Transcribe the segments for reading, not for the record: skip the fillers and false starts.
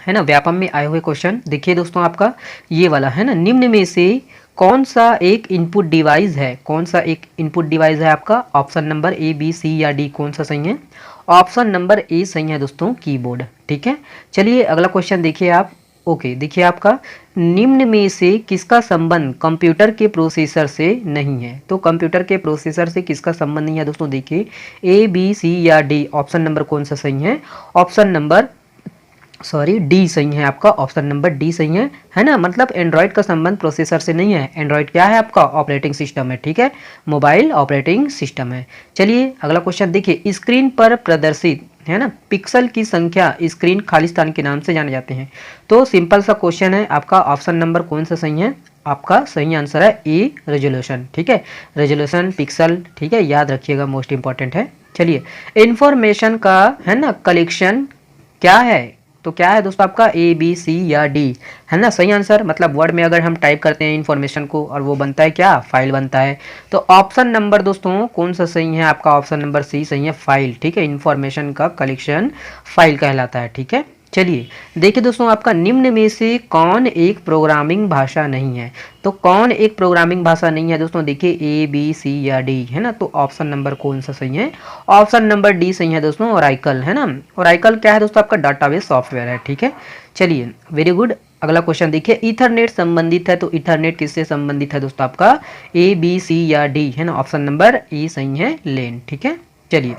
है ना, व्यापम में आए हुए क्वेश्चन देखिए दोस्तों, आपका ये वाला है ना, निम्न में से कौन सा एक इनपुट डिवाइस है, कौन सा एक इनपुट डिवाइस है आपका, option number A B C या डी, कौन सा सही है? ऑप्शन नंबर ए सही है दोस्तों, कीबोर्ड। ठीक है, चलिए अगला क्वेश्चन देखिए आप। ओके, देखिए आपका, निम्न में से किसका संबंध कंप्यूटर के प्रोसेसर से नहीं है? तो कंप्यूटर के प्रोसेसर से किसका संबंध नहीं है दोस्तों? देखिए ए बी सी या डी, ऑप्शन नंबर कौन सा सही है? ऑप्शन नंबर डी सही है आपका, ऑप्शन नंबर डी सही है ना। मतलब एंड्रॉइड का संबंध प्रोसेसर से नहीं है, एंड्रॉइड क्या है आपका? ऑपरेटिंग सिस्टम है। ठीक है, मोबाइल ऑपरेटिंग सिस्टम है। चलिए अगला क्वेश्चन देखिए, स्क्रीन पर प्रदर्शित है ना पिक्सल की संख्या स्क्रीन खालिस्तान के नाम से जाने जाते हैं। तो सिंपल सा क्वेश्चन है आपका, ऑप्शन नंबर कौन सा सही है? आपका सही आंसर है ए, रेजोल्यूशन। ठीक है, रेजोल्यूशन पिक्सल, ठीक है, याद रखिएगा, मोस्ट इंपॉर्टेंट है। चलिए, इंफॉर्मेशन का है ना कलेक्शन क्या है? तो क्या है दोस्तों आपका, ए बी सी या डी, है ना सही आंसर। मतलब वर्ड में अगर हम टाइप करते हैं इन्फॉर्मेशन को और वो बनता है क्या? फाइल बनता है। तो ऑप्शन नंबर दोस्तों कौन सा सही है आपका? ऑप्शन नंबर सी सही है, फाइल। ठीक है, इन्फॉर्मेशन का कलेक्शन फाइल कहलाता है। ठीक है, चलिए देखिए दोस्तों, आपका निम्न में से कौन एक प्रोग्रामिंग भाषा नहीं है? तो कौन एक प्रोग्रामिंग भाषा नहीं है दोस्तों? देखिए ए बी सी या डी, है ना। तो ऑप्शन नंबर कौन सा सही है? ऑप्शन नंबर डी सही है दोस्तों, ओरेकल, है ना। ओरेकल क्या है दोस्तों? आपका डाटाबेस सॉफ्टवेयर है। ठीक है, चलिए वेरी गुड। अगला क्वेश्चन देखिए, ईथरनेट संबंधित है, तो ईथरनेट किससे संबंधित है दोस्तों? आपका ए बी सी या डी, है ना। ऑप्शन नंबर ए सही है, लेन। ठीक है, चलिए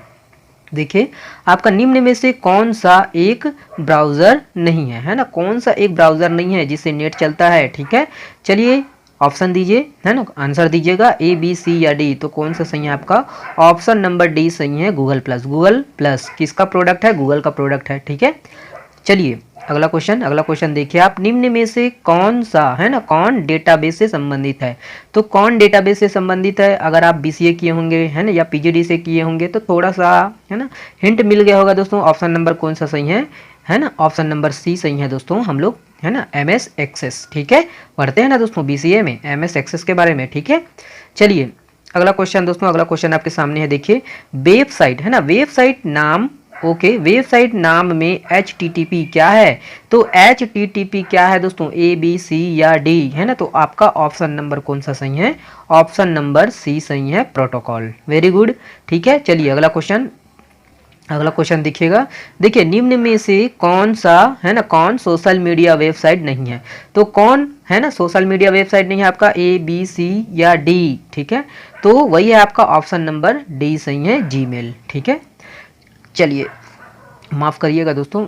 देखिए, आपका निम्न में से कौन सा एक ब्राउज़र नहीं है? है ना, कौन सा एक ब्राउज़र नहीं है जिससे नेट चलता है? ठीक है, चलिए ऑप्शन दीजिए, है ना, आंसर दीजिएगा, ए बी सी या डी। तो कौन सा सही है आपका? ऑप्शन नंबर डी सही है, गूगल प्लस। गूगल प्लस किसका प्रोडक्ट है? गूगल का प्रोडक्ट है। ठीक है, चलिए अगला क्वेश्चन देखिए आप, निम्न में से कौन सा है ना, कौन डेटाबेस से संबंधित है? तो कौन डेटाबेस से संबंधित है? अगर आप बीसीए किए होंगे, है ना, या पीजीडी से किए होंगे तो थोड़ा सा, है ना, हिंट मिल गया होगा दोस्तों। ऑप्शन नंबर कौन सा सही है ना, ऑप्शन नंबर सी सही है दोस्तों। हम लोग, है ना, एमएस एक्सेस, ठीक है, पढ़ते हैं ना दोस्तों बीसीए में एमएस एक्सेस के बारे में। ठीक है, चलिए अगला क्वेश्चन दोस्तों, अगला क्वेश्चन आपके सामने है, देखिए वेबसाइट, है ना, वेबसाइट नाम, ओके, वेबसाइट नाम में HTTP क्या है? तो HTTP क्या है दोस्तों? ए बी सी या डी, है ना। तो आपका ऑप्शन नंबर कौन सा सही है? ऑप्शन नंबर सी सही है, प्रोटोकॉल। Very good. ठीक है, चलिए अगला क्वेश्चन देखिएगा, देखिए निम्न में से कौन सा, है ना, कौन सोशल मीडिया वेबसाइट नहीं है? तो कौन, है ना, सोशल मीडिया वेबसाइट नहीं है आपका? ए बी सी या डी। ठीक है, तो वही है आपका ऑप्शन नंबर डी सही है, जीमेल। ठीक है, चलिए माफ़ करिएगा दोस्तों,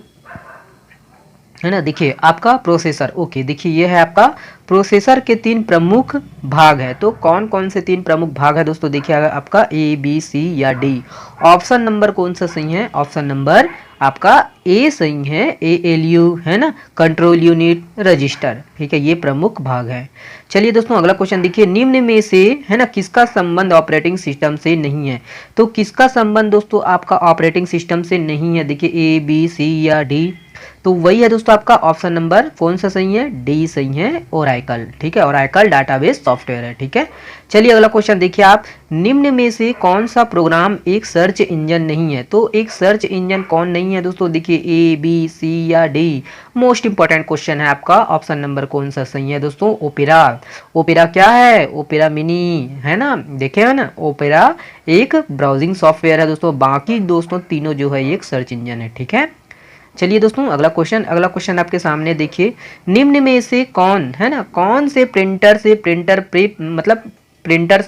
है ना। देखिए आपका प्रोसेसर, ओके, देखिए ये है आपका प्रोसेसर के 3 प्रमुख भाग है। तो कौन कौन से 3 प्रमुख भाग है दोस्तों? देखिए आपका ए बी सी या डी। ऑप्शन नंबर कौन सा सही है? ऑप्शन नंबर आपका ए सही है, ALU, है ना, कंट्रोल यूनिट, रजिस्टर। ठीक है, ये प्रमुख भाग है। चलिए दोस्तों अगला क्वेश्चन देखिए, निम्न में से, है ना, किसका संबंध ऑपरेटिंग सिस्टम से नहीं है? तो किसका संबंध दोस्तों आपका ऑपरेटिंग सिस्टम से नहीं है? देखिए ए बी सी या डी। तो वही है दोस्तों आपका ऑप्शन नंबर कौन सा सही है? डी सही है, ओरेकल। ठीक है, ओरेकल डाटाबेस सॉफ्टवेयर है। ठीक है, चलिए अगला क्वेश्चन देखिए आप, निम्न में से कौन सा प्रोग्राम एक सर्च इंजन नहीं है? तो एक सर्च इंजन कौन नहीं है दोस्तों? देखिए ए बी सी या डी। मोस्ट इंपॉर्टेंट क्वेश्चन है आपका, ऑप्शन नंबर कौन सा सही है दोस्तों? ओपेरा। ओपेरा क्या है? ओपेरा मिनी, है ना, देखे ना, ओपेरा एक ब्राउजिंग सॉफ्टवेयर है दोस्तों, बाकी दोस्तों तीनों जो है एक सर्च इंजन है। ठीक है, चलिए दोस्तों अगला क्वेश्चन आपके सामने देखिए, निम्न में से कौन, है ना, कौन से प्रिंटर से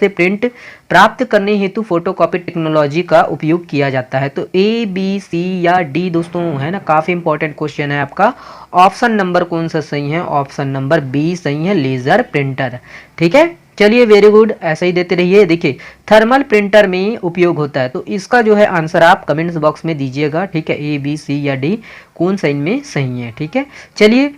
प्रिंट प्राप्त करने हेतु फोटोकॉपी टेक्नोलॉजी का उपयोग किया जाता है? तो ए बी सी या डी दोस्तों, है ना, काफी इंपॉर्टेंट क्वेश्चन है आपका। ऑप्शन नंबर कौन सा सही है? ऑप्शन नंबर बी सही है, लेजर प्रिंटर। ठीक है, चलिए वेरी गुड, ऐसा ही देते रहिए। देखिए थर्मल प्रिंटर में उपयोग होता है, तो इसका जो है आंसर आप कमेंट्स बॉक्स में दीजिएगा। ठीक है, ए बी सी या डी, कौन सा इनमें सही है? ठीक है, चलिए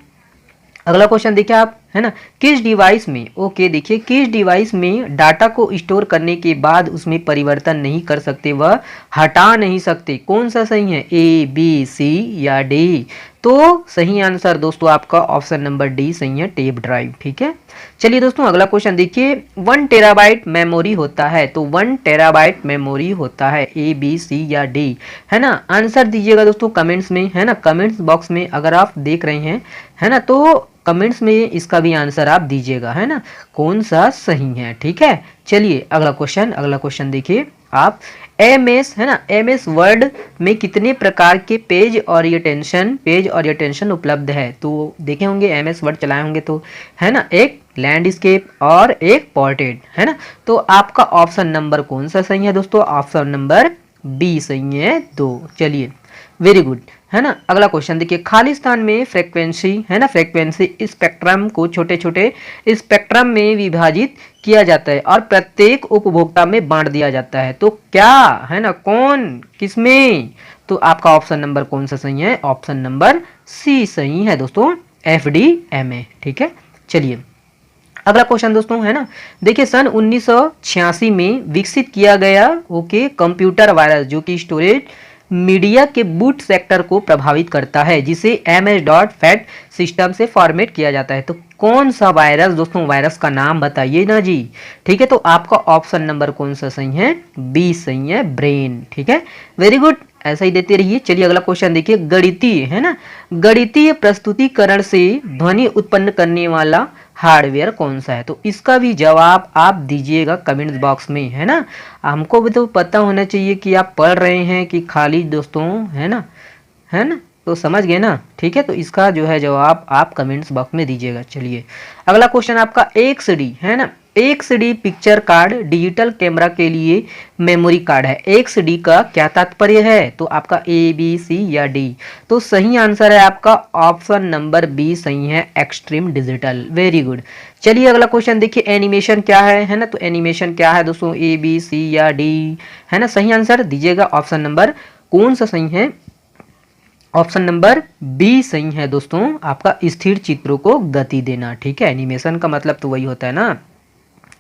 अगला क्वेश्चन देखिए आप, है ना, किस डिवाइस में, ओके देखिए, किस डिवाइस में डाटा को स्टोर करने के बाद उसमें परिवर्तन नहीं कर सकते, वह हटा नहीं सकते, कौन सा सही है, ए बी सी या डी। तो सही आंसर दोस्तों आपका ऑप्शन नंबर डी सही है, टेप ड्राइव। ठीक है, चलिए दोस्तों अगला क्वेश्चन देखिए, 1 टेराबाइट मेमोरी होता है, तो 1 टेराबाइट मेमोरी होता है, ए बी सी या डी, है ना। आंसर दीजिएगा दोस्तों कमेंट्स में, है ना, कमेंट्स बॉक्स में अगर आप देख रहे हैं, है ना, तो कमेंट्स में इसका भी आंसर आप दीजिएगा, है ना, कौन सा सही है। ठीक है, चलिए अगला क्वेश्चन देखिए आप, एम एस, है ना, एम एस वर्ड में कितने प्रकार के पेज ओरिएंटेशन उपलब्ध है, तो देखे होंगे एम एस वर्ड चलाए होंगे तो, है ना, एक लैंडस्केप और एक पोर्ट्रेट, है ना। तो आपका ऑप्शन नंबर कौन सा सही है दोस्तों, ऑप्शन नंबर बी सही है, 2। चलिए वेरी गुड, है ना। अगला क्वेश्चन देखिए, खाली स्थान में फ्रीक्वेंसी, है ना, फ्रीक्वेंसी स्पेक्ट्रम को छोटे छोटे स्पेक्ट्रम में विभाजित किया जाता है और प्रत्येक उपभोक्ता में बांट दिया जाता है, तो क्या, है ना, कौन, किसमें, तो आपका ऑप्शन नंबर कौन सा सही है, ऑप्शन नंबर सी सही है दोस्तों, FDMA। ठीक है, चलिए अगला क्वेश्चन दोस्तों, है ना, देखिए सन 1986 में विकसित किया गया ओके कंप्यूटर वायरस जो कि स्टोरेज मीडिया के बूट सेक्टर को प्रभावित करता है, जिसे MS.FAT सिस्टम से फॉर्मेट किया जाता है, तो कौन सा वायरस दोस्तों, वायरस का नाम बताइए ना जी। ठीक है, तो आपका ऑप्शन नंबर कौन सा सही है, बी सही है, ब्रेन। ठीक है, वेरी गुड, ऐसा ही देते रहिए। चलिए अगला क्वेश्चन देखिए, गणितीय, है ना, गणितीय प्रस्तुतिकरण से ध्वनि उत्पन्न करने वाला हार्डवेयर कौन सा है, तो इसका भी जवाब आप दीजिएगा कमेंट्स बॉक्स में, है ना। हमको भी तो पता होना चाहिए कि आप पढ़ रहे हैं कि खाली दोस्तों, है ना, है ना, तो समझ गए ना। ठीक है, तो इसका जो है जवाब आप कमेंट्स बॉक्स में दीजिएगा। चलिए अगला क्वेश्चन आपका, XD, है ना, XD picture card digital camera के लिए मेमोरी कार्ड है, XD का क्या तात्पर्य है, तो आपका A B C या D, तो सही आंसर है आपका ऑप्शन नंबर बी सही है, एक्सट्रीम डिजिटल। वेरी गुड, चलिए अगला क्वेश्चन देखिए, एनिमेशन क्या है ना, तो एनिमेशन क्या है दोस्तों, A B C या D, है ना, सही आंसर दीजिएगा, ऑप्शन नंबर कौन सा सही है, ऑप्शन नंबर बी सही है दोस्तों, आपका स्थिर चित्रों को गति देना। ठीक है, एनिमेशन का मतलब तो वही होता है ना।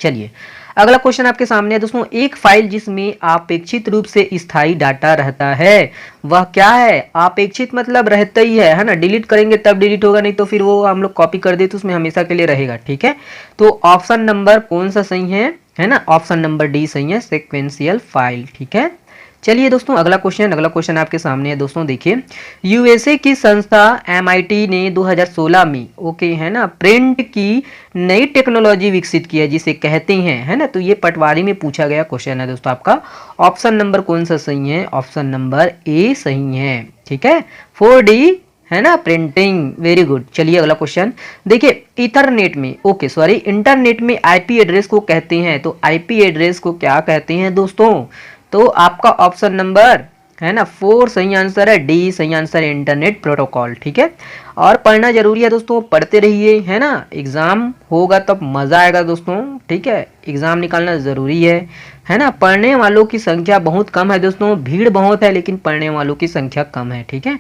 चलिए अगला क्वेश्चन आपके सामने है दोस्तों, एक फाइल जिसमें अपेक्षित रूप से स्थायी डाटा रहता है वह क्या है, अपेक्षित मतलब रहता ही है ना, डिलीट करेंगे तब डिलीट होगा, नहीं तो फिर वो हम लोग कॉपी कर दे तो उसमें हमेशा के लिए रहेगा। ठीक है, तो ऑप्शन नंबर कौन सा सही है ना, ऑप्शन नंबर डी सही है, सीक्वेंशियल फाइल। ठीक है, चलिए दोस्तों अगला क्वेश्चन आपके सामने है दोस्तों, देखिए यूएसए की संस्था MIT ने 2016 में ओके, है ना, प्रिंट की नई टेक्नोलॉजी विकसित की है जिसे कहते हैं, है ना, तो ये पटवारी में पूछा गया क्वेश्चन है दोस्तों, आपका ऑप्शन नंबर कौन सा सही है, ऑप्शन नंबर ए सही है। ठीक है, 4D, है ना, प्रिंटिंग। वेरी गुड, चलिए अगला क्वेश्चन देखिए, इथरनेट में ओके सॉरी इंटरनेट में IP एड्रेस को कहते हैं, तो IP एड्रेस को क्या कहते हैं दोस्तों, तो आपका ऑप्शन नंबर है ना 4 सही आंसर है, डी सही आंसर है, इंटरनेट प्रोटोकॉल। ठीक है, और पढ़ना जरूरी है दोस्तों, पढ़ते रहिए, है ना, एग्जाम होगा तब मजा आएगा दोस्तों। ठीक है, एग्जाम निकालना जरूरी है ना, पढ़ने वालों की संख्या बहुत कम है दोस्तों, भीड़ बहुत है लेकिन पढ़ने वालों की संख्या कम है। ठीक है,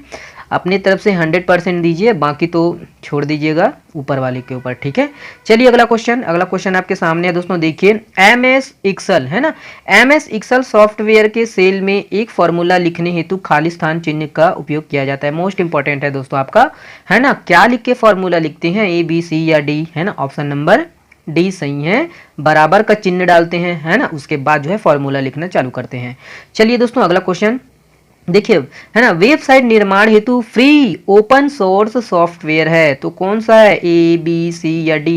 अपनी तरफ से 100% दीजिए, बाकी तो छोड़ दीजिएगा ऊपर वाले के ऊपर। ठीक है, चलिए अगला क्वेश्चन आपके सामने है दोस्तों, देखिए MS एक्सेल, है ना, MS एक्सेल सॉफ्टवेयर के सेल में एक फॉर्मूला लिखने हेतु खाली स्थान चिन्ह का उपयोग किया जाता है, मोस्ट इंपॉर्टेंट है दोस्तों आपका, है ना, क्या लिख के फॉर्मूला लिखते हैं, A B C या D, है ना, ऑप्शन नंबर डी सही है, बराबर का चिन्ह डालते हैं, है ना, उसके बाद जो है फॉर्मूला लिखना चालू करते हैं। चलिए दोस्तों अगला क्वेश्चन देखिए, है ना, वेबसाइट निर्माण हेतु फ्री ओपन सोर्स सॉफ्टवेयर है, तो कौन सा है, A B C या D,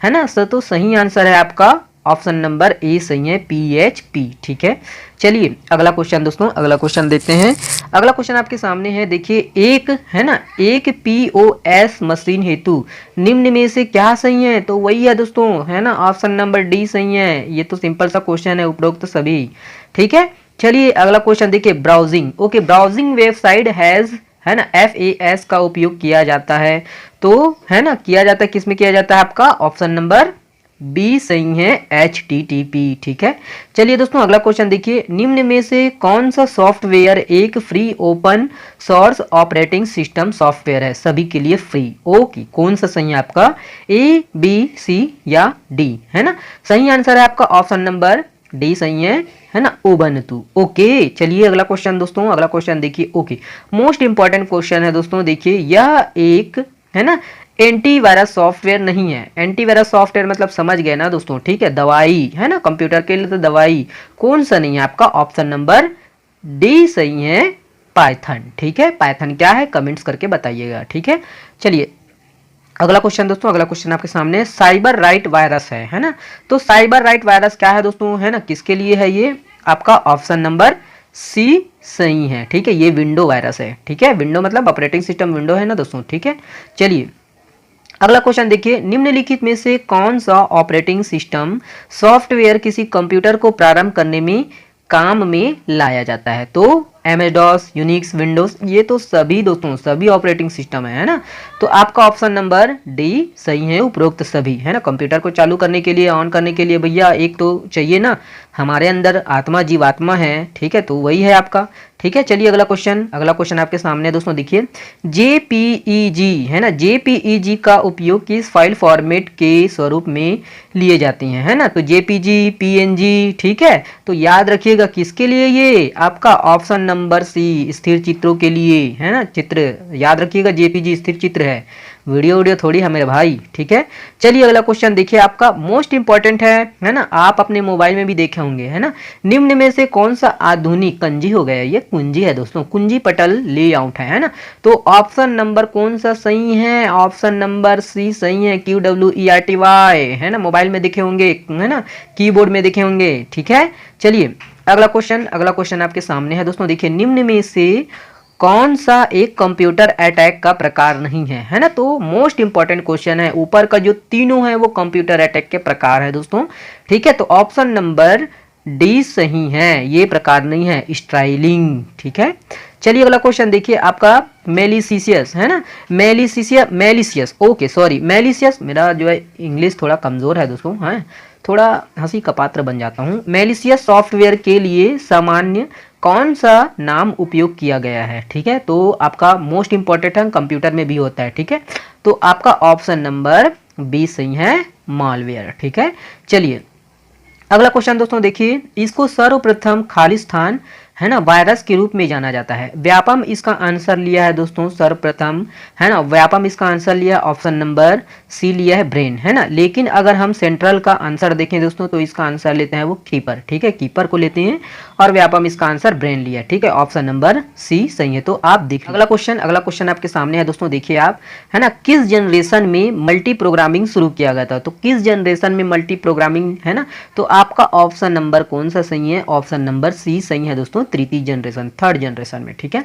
है ना, तो सही आंसर है आपका ऑप्शन नंबर ए सही है, PHP। ठीक है, चलिए अगला क्वेश्चन दोस्तों, अगला क्वेश्चन देखते हैं। अगला क्वेश्चन आपके सामने है, देखिए एक, है ना, एक POS मशीन हेतु निम्न में से क्या सही है, तो वही है दोस्तों, है ना, ऑप्शन नंबर डी सही है, ये तो सिंपल सा क्वेश्चन है, उपरोक्त तो सभी। ठीक है, चलिए अगला क्वेश्चन देखिए, browsing okay, browsing website has, है ना, FAS का उपयोग किया जाता है, तो है ना, किया जाता है, किसमें किया जाता है, आपका ऑप्शन नंबर बी सही है HTTP। ठीक है, चलिए दोस्तों अगला क्वेश्चन देखिए, निम्न में से कौन सा सॉफ्टवेयर एक free open source operating system software है, सभी के लिए फ्री। ओके, कौन सा सही है आपका, ABC या डी, है ना। सही आंसर है आपका ऑप्शन नंबर डी सही है ना, उबंटू। ओके, चलिए अगला क्वेश्चन दोस्तों, अगला क्वेश्चन देखिए। ओके, मोस्ट इंपॉर्टेंट क्वेश्चन है दोस्तों, देखिए यह एक है ना एंटीवायरस सॉफ्टवेयर नहीं है। एंटीवायरस सॉफ्टवेयर मतलब समझ गए ना दोस्तों, ठीक है, दवाई है ना, कंप्यूटर के लिए तो दवाई। कौन सा नहीं है आपका, ऑप्शन नंबर डी सही है, पाइथन। ठीक है, पाइथन क्या है कमेंट्स करके बताइएगा। ठीक है, चलिए अगला क्वेश्चन दोस्तों, अगला क्वेश्चन आपके सामने साइबर राइट वायरस है ना। तो साइबर राइट वायरस क्या है दोस्तों, है ना, किसके लिए है ये, आपका ऑप्शन नंबर सी सही है। ठीक है, ये विंडो वायरस है। ठीक है, विंडो मतलब ऑपरेटिंग सिस्टम विंडो है ना दोस्तों। ठीक है, चलिए अगला क्वेश्चन देखिए, निम्नलिखित में से कौन सा ऑपरेटिंग सिस्टम सॉफ्टवेयर किसी कंप्यूटर को प्रारंभ करने में काम में लाया जाता है। तो MS DOS, यूनिक्स, विंडोज, ये तो सभी दोस्तों सभी ऑपरेटिंग सिस्टम है ना। तो आपका ऑप्शन नंबर डी सही है, उपरोक्त सभी, है ना। कंप्यूटर को चालू करने के लिए, ऑन करने के लिए भैया एक तो चाहिए ना, हमारे अंदर आत्मा जीवात्मा है। ठीक है, तो वही है आपका। ठीक है, चलिए अगला क्वेश्चन, अगला क्वेश्चन आपके सामने दोस्तों देखिए, JPEG है ना, JPEG का उपयोग किस फाइल फॉर्मेट के स्वरूप में लिए जाते हैं, है ना। तो JPG, PNG, ठीक है, तो याद रखिएगा किसके लिए, ये आपका ऑप्शन नंबर सी, स्थिर चित्रों के लिए, है ना। चित्र याद रखिएगा, JPG स्थिर चित्र है, वीडियो थोड़ी है मेरे भाई। ठीक है, चलिए अगला क्वेश्चन देखिए, आपका मोस्ट इंपॉर्टेंट है ना, आप अपने मोबाइल में भी देखे होंगे, है ना। निम्न में से कौन सा आधुनिक कंजी हो गया, ये कुंजी है दोस्तों, कुंजी पटल लेआउट है ना। तो ऑप्शन नंबर कौन सा सही है, ऑप्शन नंबर सी सही है, QWERTY, है ना, मोबाइल में देखे होंगे, है ना, कीबोर्ड में देखे होंगे। ठीक है, चलिए अगला क्वेश्चन, अगला क्वेश्चन आपके सामने है दोस्तों, देखिए निम्न में से कौन सा एक कंप्यूटर अटैक का प्रकार नहीं है ना। तो मोस्ट इंपॉर्टेंट क्वेश्चन है, ऊपर का जो तीनों है वो कंप्यूटर अटैक के प्रकार है दोस्तों। ठीक है, तो ऑप्शन नंबर डी सही है, ये प्रकार नहीं है, स्ट्राइलिंग। ठीक है, चलिए अगला क्वेश्चन देखिए, आपका मेलिशियस है ना, मेलिशियस, ओके सॉरी, मेलिशियस, मेरा जो है इंग्लिश थोड़ा कमजोर है दोस्तों, है थोड़ा हंसी का पात्र बन जाता हूँ। मेलिशियस सॉफ्टवेयर के लिए सामान्य कौन सा नाम उपयोग किया गया है। ठीक है, तो आपका मोस्ट इंपॉर्टेंट है, कंप्यूटर में भी होता है। ठीक है, तो आपका ऑप्शन नंबर बी सही है, मालवेयर। ठीक है, चलिए अगला क्वेश्चन दोस्तों देखिए, इसको सर्वप्रथम खालिस्तान है ना वायरस के रूप में जाना जाता है। व्यापम इसका आंसर लिया है दोस्तों, सर्वप्रथम है ना, व्यापम इसका आंसर लिया, ऑप्शन नंबर सी लिया है, ब्रेन, है ना। लेकिन अगर हम सेंट्रल का आंसर देखें दोस्तों, तो इसका आंसर लेते हैं वो कीपर। ठीक है, कीपर को लेते हैं, और व्यापम इसका आंसर ब्रेन लिया। ठीक है, ऑप्शन नंबर सी सही है। तो आप देखिए अगला क्वेश्चन, अगला क्वेश्चन आपके सामने है दोस्तों, देखिए आप, है ना, किस जनरेशन में मल्टी प्रोग्रामिंग शुरू किया गया था। तो किस जनरेशन में मल्टी प्रोग्रामिंग, है ना, तो आपका ऑप्शन नंबर कौन सा सही है, ऑप्शन नंबर सी सही है दोस्तों, तृतीय जनरेशन, थर्ड जनरेशन में। ठीक है,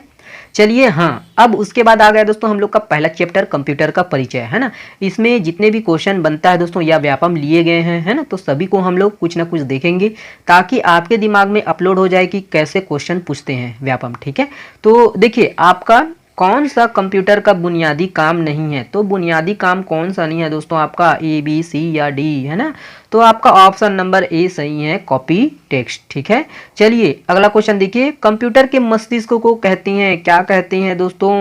चलिए हाँ, अब उसके बाद आ गया दोस्तों हम लोग का पहला चैप्टर कंप्यूटर का परिचय, है ना। इसमें जितने भी क्वेश्चन बनता है दोस्तों या व्यापम लिए गए हैं, है ना, तो सभी को हम लोग कुछ ना कुछ देखेंगे, ताकि आपके दिमाग में अपलोड हो जाए कि कैसे क्वेश्चन पूछते हैं व्यापम। ठीक है, तो देखिए आपका कौन सा कंप्यूटर का बुनियादी काम नहीं है। तो बुनियादी काम कौन सा नहीं है दोस्तों, आपका ABC या डी, है ना। तो आपका ऑप्शन नंबर ए सही है, कॉपी टेक्स्ट। ठीक है, चलिए अगला क्वेश्चन देखिए, कंप्यूटर के मस्तिष्क को कहते हैं, क्या कहते हैं दोस्तों,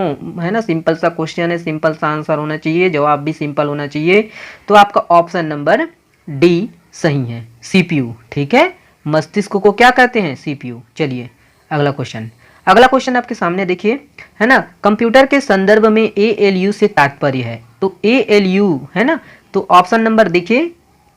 है ना। सिंपल सा क्वेश्चन है, सिंपल सा आंसर होना चाहिए, जवाब भी सिंपल होना चाहिए। तो आपका ऑप्शन नंबर डी सही है, CPU। ठीक है, मस्तिष्क को क्या कहते हैं, CPU। चलिए अगला क्वेश्चन, अगला क्वेश्चन आपके सामने देखिए, है ना, कंप्यूटर के संदर्भ में ALU से तात्पर्य है। तो ALU है ना, तो ऑप्शन नंबर देखिए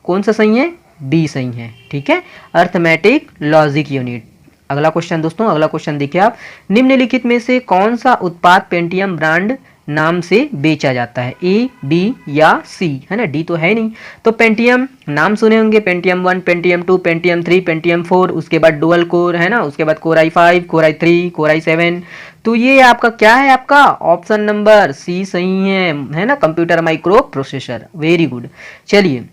कौन सा सही है, बी सही है। ठीक है, अर्थमेटिक लॉजिक यूनिट। अगला क्वेश्चन दोस्तों, अगला क्वेश्चन देखिए आप, निम्नलिखित में से कौन सा उत्पाद पेंटियम ब्रांड नाम से बेचा जाता है, A, B या C, है ना, डी तो है नहीं। तो पेंटियम नाम सुने होंगे, पेंटियम 1, पेंटियम 2, पेंटियम 3, पेंटियम 4, उसके बाद डुअल कोर, है ना, उसके बाद core i5, core i3, core i7। तो ये आपका क्या है, आपका ऑप्शन नंबर सी सही है ना, computer micro processor. Very good, चलिए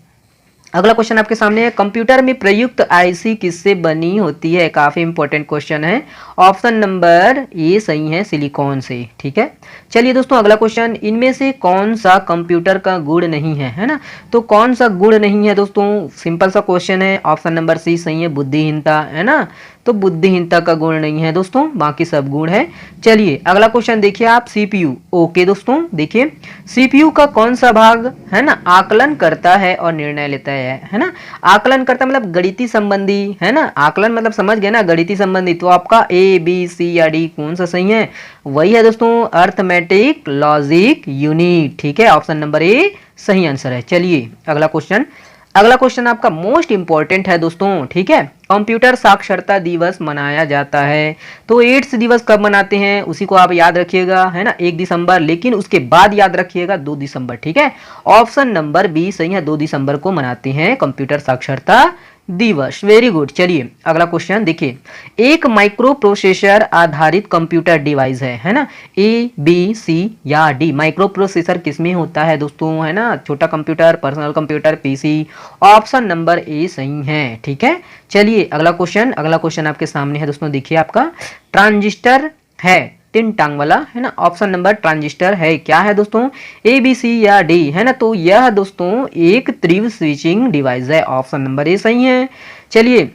अगला क्वेश्चन आपके सामने है, कंप्यूटर में प्रयुक्त आईसी किससे बनी होती है? काफी इंपॉर्टेंट क्वेश्चन है। ऑप्शन नंबर ए सही है, सिलिकॉन से। ठीक है, चलिए दोस्तों अगला क्वेश्चन, इनमें से कौन सा कंप्यूटर का गुण नहीं है ना? तो कौन सा गुण नहीं है दोस्तों? सिंपल सा क्वेश्चन है, ऑप्शन नंबर सी सही है, बुद्धिहीनता, है ना? तो बुद्धिहीनता का गुण नहीं है दोस्तों, बाकी सब गुण है। चलिए अगला क्वेश्चन देखिए आप, सीपीयू। ओके दोस्तों, देखिए सीपीयू का कौन सा भाग है ना आकलन करता है और निर्णय लेता है ना? आकलन करता मतलब गणितीय संबंधी, है ना? आकलन मतलब समझ गए ना, गणितीय संबंधी। तो आपका ए बी सी या डी कौन सा सही है? वही है दोस्तों, अर्थमेटिक लॉजिक यूनिट। ठीक है, ऑप्शन नंबर ए सही आंसर है। चलिए अगला क्वेश्चन, अगला क्वेश्चन आपका मोस्ट इंपॉर्टेंट है दोस्तों। ठीक है, कंप्यूटर साक्षरता दिवस मनाया जाता है, तो एड्स दिवस कब मनाते हैं उसी को आप याद रखिएगा, है ना? 1 दिसंबर, लेकिन उसके बाद याद रखिएगा 2 दिसंबर। ठीक है, ऑप्शन नंबर बी सही है, 2 दिसंबर को मनाते हैं कंप्यूटर साक्षरता दिवस। Very good. चलिए अगला क्वेश्चन देखिए, एक माइक्रो प्रोसेसर आधारित कंप्यूटर डिवाइस है ना? ए बी सी या डी, माइक्रो प्रोसेसर किसमें होता है दोस्तों, है ना? छोटा computer, personal computer, PC. Option number ए सही है। ठीक है, चलिए अगला क्वेश्चन, अगला क्वेश्चन आपके सामने है दोस्तों, देखिए आपका ट्रांजिस्टर है 3 टांग वाला, है ना? ऑप्शन नंबर ट्रांजिस्टर है, क्या है दोस्तों? ए बी सी या डी, है ना? तो यह दोस्तों एक त्रिव स्विचिंग डिवाइस है, ऑप्शन नंबर ए सही है। चलिए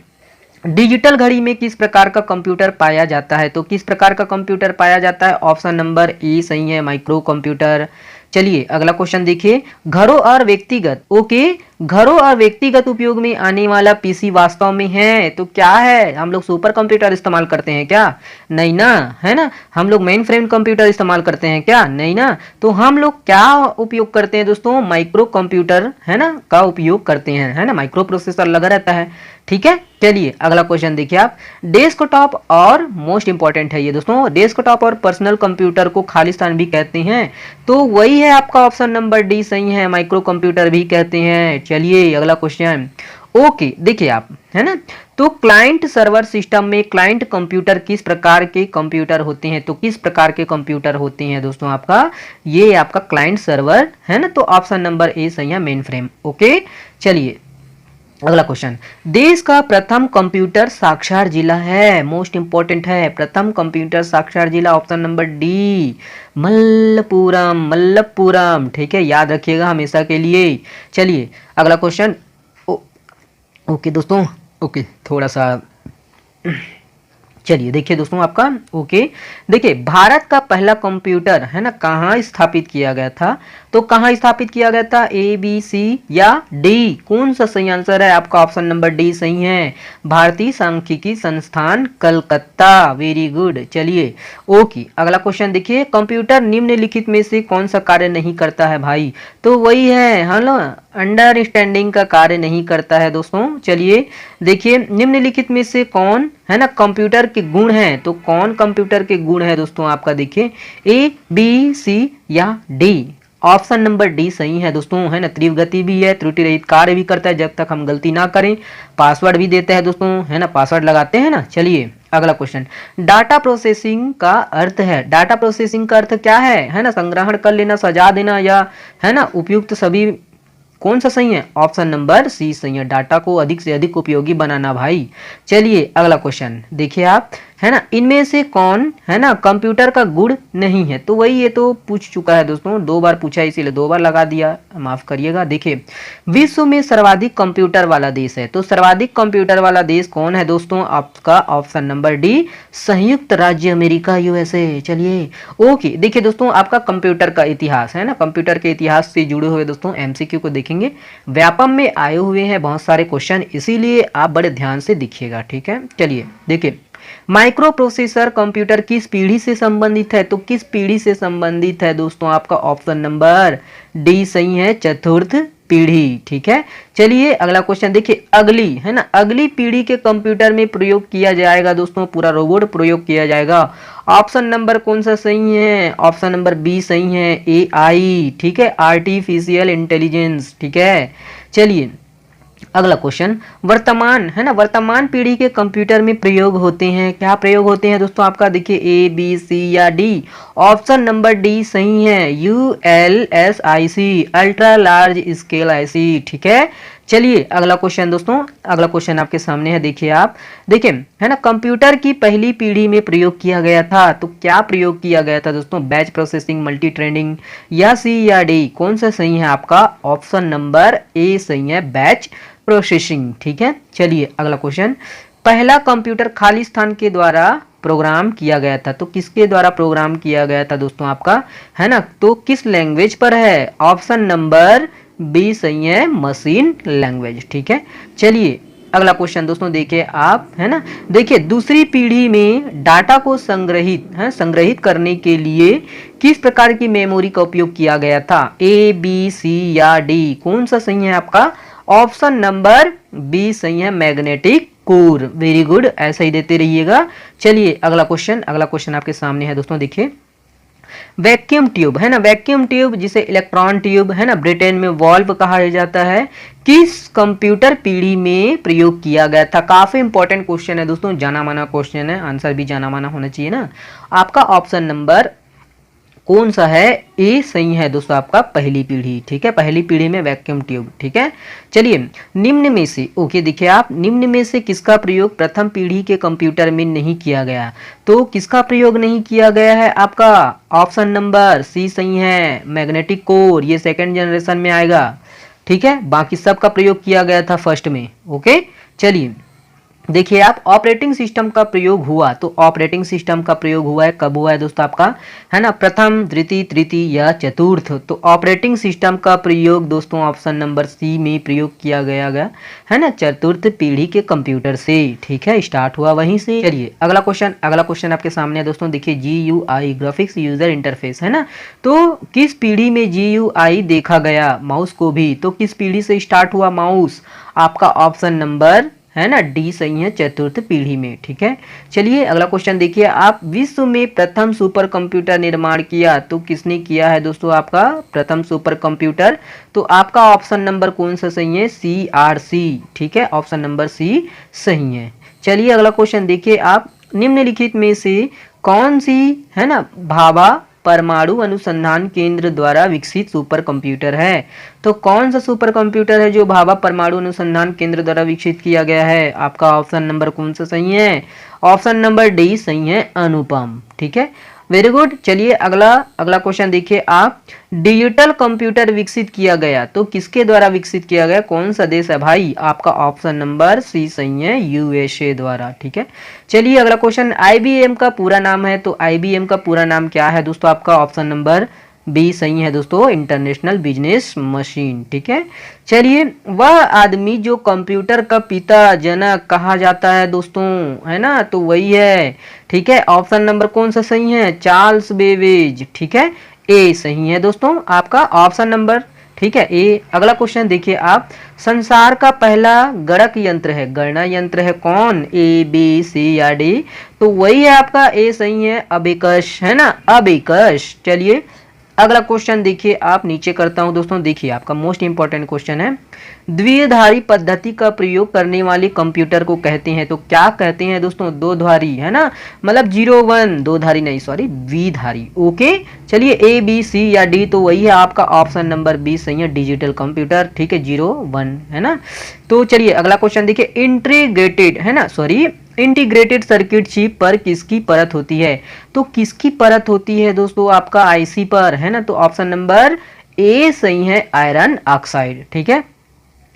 डिजिटल घड़ी में किस प्रकार का कंप्यूटर पाया जाता है? तो किस प्रकार का कंप्यूटर पाया जाता है? ऑप्शन नंबर ए सही है, माइक्रो कंप्यूटर। चलिए अगला क्वेश्चन देखिए, घरों और व्यक्तिगत, ओके, घरों और व्यक्तिगत उपयोग में आने वाला पीसी वास्तव में है तो क्या है? हम लोग सुपर कंप्यूटर इस्तेमाल करते हैं क्या? नहीं ना, है ना? हम लोग मेन फ्रेम कंप्यूटर इस्तेमाल करते हैं क्या? नहीं ना। तो हम लोग क्या उपयोग करते हैं दोस्तों? माइक्रो कंप्यूटर, है ना, का उपयोग करते हैं, है ना? माइक्रो प्रोसेसर लगा रहता है। ठीक है, चलिए अगला क्वेश्चन देखिए आप, डेस्कटॉप और मोस्ट इंपॉर्टेंट है ये दोस्तों, डेस्कटॉप और पर्सनल कंप्यूटर को खालिस्तान भी कहते हैं, तो वही है आपका ऑप्शन नंबर डी सही है, माइक्रो कंप्यूटर भी कहते हैं। चलिए अगला क्वेश्चन, ओके देखिए आप, है ना? तो क्लाइंट सर्वर सिस्टम में क्लाइंट कंप्यूटर किस प्रकार के कंप्यूटर होते हैं? तो किस प्रकार के कंप्यूटर होते हैं दोस्तों आपका? ये आपका क्लाइंट सर्वर, है ना? तो ऑप्शन नंबर ए सही है, मेन फ्रेम। ओके, चलिए अगला क्वेश्चन, देश का प्रथम कंप्यूटर साक्षर जिला है, मोस्ट इंपॉर्टेंट है, प्रथम कंप्यूटर साक्षर जिला, option number D Malappuram, Malappuram. ठीक है, याद रखिएगा हमेशा के लिए। चलिए अगला क्वेश्चन, ओके दोस्तों, ओके थोड़ा सा चलिए देखिए दोस्तों आपका, ओके देखिए, भारत का पहला कंप्यूटर, है ना, कहाँ स्थापित किया गया था? तो कहाँ स्थापित किया गया था? ए बी सी या डी, कौन सा सही आंसर है आपका? ऑप्शन नंबर डी सही है, भारतीय सांख्यिकी संस्थान कलकत्ता। Very good. चलिए ओके अगला क्वेश्चन देखिए, कंप्यूटर निम्नलिखित में से कौन सा कार्य नहीं करता है भाई? तो वही है, हेलो, अंडरस्टैंडिंग का कार्य नहीं करता है दोस्तों। चलिए देखिए, निम्नलिखित में से कौन, है ना, कंप्यूटर के गुण हैं? तो कौन कंप्यूटर के गुण है दोस्तों आपका? देखिए ए बी सी या डी, ऑप्शन नंबर डी सही है दोस्तों, है ना? तीव्र गति भी है, त्रुटि रहित कार्य भी करता है जब तक हम गलती ना करें, पासवर्ड भी देता है दोस्तों, है ना? पासवर्ड लगाते हैं ना। चलिए अगला क्वेश्चन, डाटा प्रोसेसिंग का अर्थ है, डाटा प्रोसेसिंग का अर्थ क्या है ना? संग्रहण कर लेना, सजा देना, या है ना उपयुक्त सभी, कौन सा सही है? ऑप्शन नंबर सी सही है, डाटा को अधिक से अधिक उपयोगी बनाना भाई। चलिए अगला क्वेश्चन देखिए आप, है ना, इनमें से कौन, है ना, कंप्यूटर का गुण नहीं है? तो वही ये तो पूछ चुका है दोस्तों, 2 बार पूछा है इसीलिए 2 बार लगा दिया, माफ करिएगा। देखिए विश्व में सर्वाधिक कंप्यूटर वाला देश है, तो सर्वाधिक कंप्यूटर वाला देश कौन है दोस्तों आपका? ऑप्शन नंबर डी संयुक्त राज्य अमेरिका, यूएसए। चलिए ओके देखिए दोस्तों, आपका कंप्यूटर का इतिहास, है ना, कंप्यूटर के इतिहास से जुड़े हुए दोस्तों एमसीक्यू को देखेंगे, व्यापम में आए हुए हैं बहुत सारे क्वेश्चन, इसीलिए आप बड़े ध्यान से देखिएगा। ठीक है, चलिए देखिए, माइक्रो प्रोसेसर कंप्यूटर किस पीढ़ी से संबंधित है? तो किस पीढ़ी से संबंधित है दोस्तों आपका? ऑप्शन नंबर डी सही है, चतुर्थ पीढ़ी। ठीक है, चलिए अगला क्वेश्चन देखिए, अगली, है ना, अगली पीढ़ी के कंप्यूटर में प्रयोग किया जाएगा दोस्तों, पूरा रोबोट प्रयोग किया जाएगा, ऑप्शन नंबर कौन सा सही है? ऑप्शन नंबर बी सही है, एआई। ठीक है, आर्टिफिशियल इंटेलिजेंस। ठीक है, चलिए अगला क्वेश्चन, वर्तमान, है ना, वर्तमान पीढ़ी के कंप्यूटर में प्रयोग होते हैं, क्या प्रयोग होते हैं दोस्तों आपका? देखिए ए बी सी या डी, ऑप्शन नंबर डी सही है, यूएलएसआईसी, अल्ट्रा लार्ज स्केल आईसी। ठीक है, चलिए अगला क्वेश्चन दोस्तों, अगला क्वेश्चन आपके सामने है, देखिए आप, देखिए है ना, कंप्यूटर की पहली पीढ़ी में प्रयोग किया गया था, तो क्या प्रयोग किया गया था दोस्तों? बैच प्रोसेसिंग, मल्टी थ्रेडिंग, या सी या डी? कौन सा सही है आपका? ऑप्शन नंबर ए सही है, बैच प्रोसेसिंग। ठीक है, चलिए अगला क्वेश्चन, पहला कंप्यूटर खाली स्थान के द्वारा प्रोग्राम किया गया था, तो किसके द्वारा प्रोग्राम किया गया था दोस्तों आपका, है ना, तो किस लैंग्वेज पर है? ऑप्शन नंबर बी सही है, मशीन लैंग्वेज। ठीक है, चलिए अगला क्वेश्चन दोस्तों देखिए आप, है ना, देखिए दूसरी पीढ़ी में डाटा को संग्रहित करने के लिए किस प्रकार की मेमोरी का उपयोग किया गया था? ए, बी, सी या डी? कौन सा सही है आपका? ऑप्शन नंबर बी सही है, मैग्नेटिक कोर। वेरी गुड, ऐसा ही देते रहिएगा। चलिए अगला क्वेश्चन, अगला क्वेश्चन आपके सामने है दोस्तों, देखिए वैक्यूम ट्यूब, है ना, वैक्यूम ट्यूब जिसे इलेक्ट्रॉन ट्यूब, है ना, ब्रिटेन में वॉल्व कहा जाता है, किस कंप्यूटर पीढ़ी में प्रयोग किया गया था? काफी इंपॉर्टेंट क्वेश्चन है दोस्तों, जाना माना क्वेश्चन है, आंसर भी जाना माना होना चाहिए ना आपका। ऑप्शन नंबर कौन सा है? ए सही है दोस्तों आपका, पहली पीढ़ी। ठीक है, पहली पीढ़ी में वैक्यूम ट्यूब। ठीक है, चलिए निम्न में से, ओके देखिए आप, निम्न में से किसका प्रयोग प्रथम पीढ़ी के कंप्यूटर में नहीं किया गया? तो किसका प्रयोग नहीं किया गया है आपका? ऑप्शन नंबर सी सही है, मैग्नेटिक कोर, ये सेकेंड जनरेशन में आएगा। ठीक है, बाकी सब का प्रयोग किया गया था फर्स्ट में। ओके, चलिए देखिए आप, ऑपरेटिंग सिस्टम का प्रयोग हुआ, तो ऑपरेटिंग सिस्टम का प्रयोग हुआ है, कब हुआ है दोस्तों आपका, है ना, प्रथम, द्वितीय, तृतीय या चतुर्थ? तो ऑपरेटिंग सिस्टम का प्रयोग दोस्तों ऑप्शन नंबर सी में प्रयोग किया गया है ना, चतुर्थ पीढ़ी के कंप्यूटर से। ठीक है, स्टार्ट हुआ वहीं से। चलिए अगला क्वेश्चन, अगला क्वेश्चन आपके सामने है दोस्तों, देखिए GUI, ग्राफिक्स यूजर इंटरफेस, है ना, तो किस पीढ़ी में GUI देखा गया? माउस को भी, तो किस पीढ़ी से स्टार्ट हुआ माउस? आपका ऑप्शन नंबर है ना, डी सही है, चतुर्थ पीढ़ी में। ठीक है, चलिए अगला क्वेश्चन देखिए आप, विश्व में प्रथम सुपर कंप्यूटर निर्माण किया, तो किसने किया है दोस्तों आपका प्रथम सुपर कंप्यूटर? तो आपका ऑप्शन नंबर कौन सा सही है? CRC। ठीक है, ऑप्शन नंबर सी सही है। चलिए अगला क्वेश्चन देखिए आप, निम्नलिखित में से कौन सी, है ना, भाभा परमाणु अनुसंधान केंद्र द्वारा विकसित सुपर कंप्यूटर है? तो कौन सा सुपर कंप्यूटर है जो भाभा परमाणु अनुसंधान केंद्र द्वारा विकसित किया गया है? आपका ऑप्शन नंबर कौन सा सही है? ऑप्शन नंबर डी सही है, अनुपम। ठीक है, वेरी गुड। चलिए अगला, अगला क्वेश्चन देखिए आप, डिजिटल कंप्यूटर विकसित किया गया, तो किसके द्वारा विकसित किया गया? कौन सा देश है भाई? आपका ऑप्शन नंबर सी सही है, USA द्वारा। ठीक है, चलिए अगला क्वेश्चन, IBM का पूरा नाम है, तो IBM का पूरा नाम क्या है दोस्तों आपका? ऑप्शन नंबर बी सही है दोस्तों, इंटरनेशनल बिजनेस मशीन। ठीक है, चलिए वह आदमी जो कंप्यूटर का पिता जनक कहा जाता है दोस्तों, है ना, तो वही है। ठीक है, ऑप्शन नंबर कौन सा सही है? Charles Babbage. ठीक है, ए सही है दोस्तों आपका ऑप्शन नंबर। ठीक है, ए। अगला क्वेश्चन देखिए आप, संसार का पहला गणक यंत्र है, गणना यंत्र है कौन? A, B, C या D? तो वही है आपका, ए सही है, अबेकस, है ना, अबेकस। चलिए अगला क्वेश्चन देखिए आप, नीचे करता हूं दोस्तों, देखिए आपका मोस्ट इंपॉर्टेंट क्वेश्चन है, द्विधारी पद्धति का प्रयोग करने वाले कंप्यूटर को कहते हैं, तो क्या कहते हैं दोस्तों? दो धारी, है ना, मतलब 0 1, दो धारी नहीं, सॉरी, द्विधारी। ओके, चलिए A, B, C या D? तो वही है आपका ऑप्शन नंबर बी सही है, डिजिटल कंप्यूटर। ठीक है, 0 1, है ना। तो चलिए अगला क्वेश्चन देखिए, इंटीग्रेटेड, है ना, सॉरी, इंटीग्रेटेड सर्किट चिप पर किसकी परत होती है? तो किसकी परत होती है दोस्तों आपका? IC पर, है ना, तो ऑप्शन नंबर ए सही है, आयरन ऑक्साइड। ठीक है,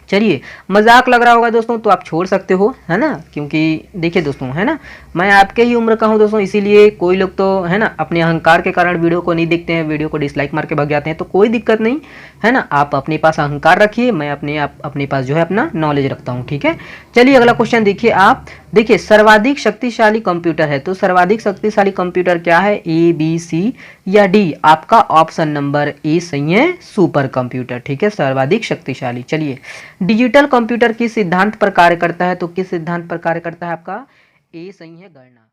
चलिए मजाक लग रहा होगा दोस्तों तो आप छोड़ सकते हो, है ना, क्योंकि देखिए दोस्तों, है ना, मैं आपके ही उम्र का हूं दोस्तों, इसीलिए कोई लोग तो, है ना, अपने अहंकार के कारण वीडियो को नहीं देखते हैं, वीडियो को डिसलाइक मार के भाग जाते हैं, तो कोई दिक्कत नहीं, है ना, आप अपने पास अहंकार रखिए, मैं अपने पास जो है अपना नॉलेज रखता हूँ। ठीक है, चलिए अगला क्वेश्चन देखिए आप, देखिए सर्वाधिक शक्तिशाली कंप्यूटर है, तो सर्वाधिक शक्तिशाली कंप्यूटर क्या है? A, B, C या D? आपका ऑप्शन नंबर ए सही है, सुपर कंप्यूटर। ठीक है, सर्वाधिक शक्तिशाली। चलिए डिजिटल कंप्यूटर किस सिद्धांत पर कार्य करता है? तो किस सिद्धांत पर कार्य करता है आपका? ए सही है, गणना।